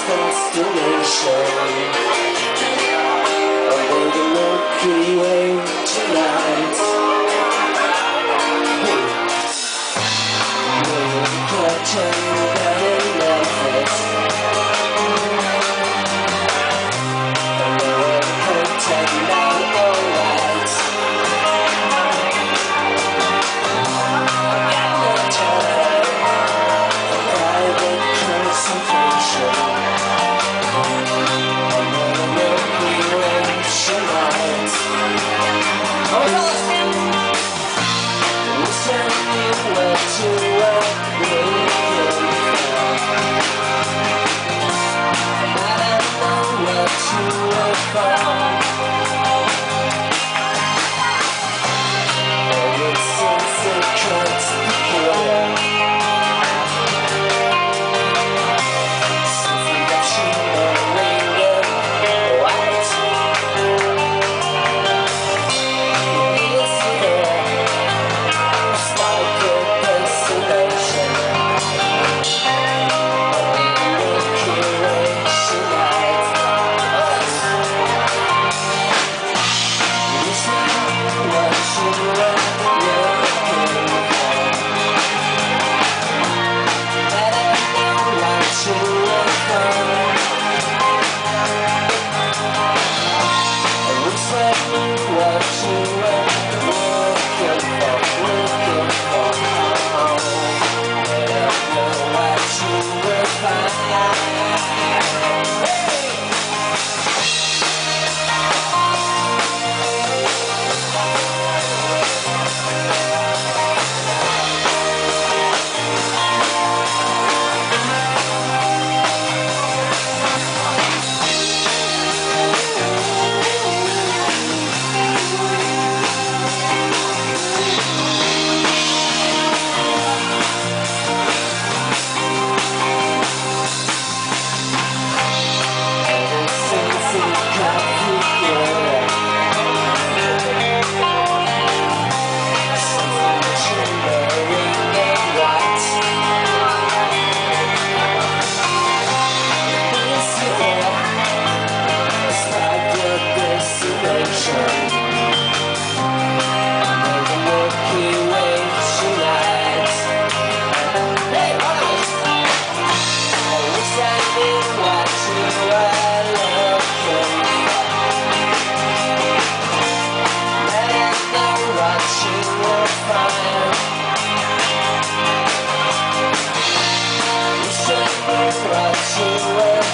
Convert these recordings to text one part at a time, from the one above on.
constellation under the Milky Way tonight. Will the curtain down in Memphis? Will the curtain down alright? I've got no time for private concentration under the Milky Way tonight. We'll send you where to work, I don't know where to look for. Ever since it cuts the clear, since we got you ringing white, it's here, like a destination under the Milky Way tonight. You say what you want, you're looking for, and I know what you look for. It looks like what you were looking for, looking for. And I know what you will find. Ever since it got together, something shimmering and white. It's here, it's like a destination under the Milky Way tonight. Hey, hold on! I wish I knew what you were looking for, and I know what you will find. Wish I knew what you were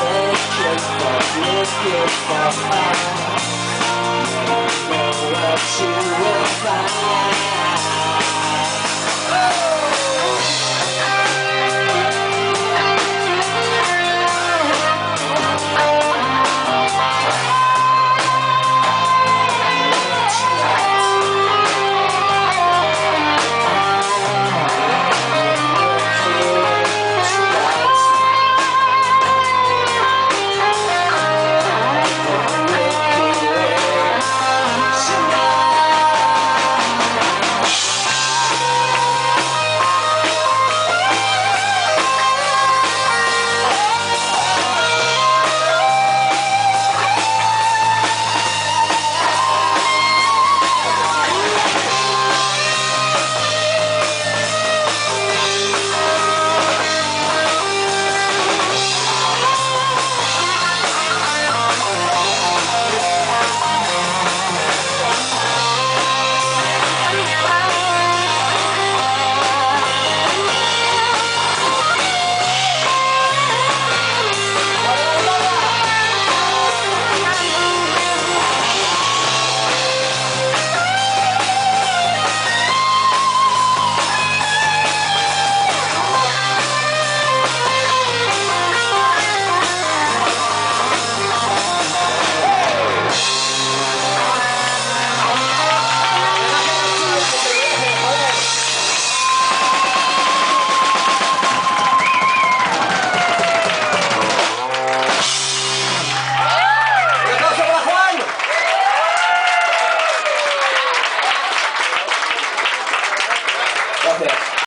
looking for, looking for.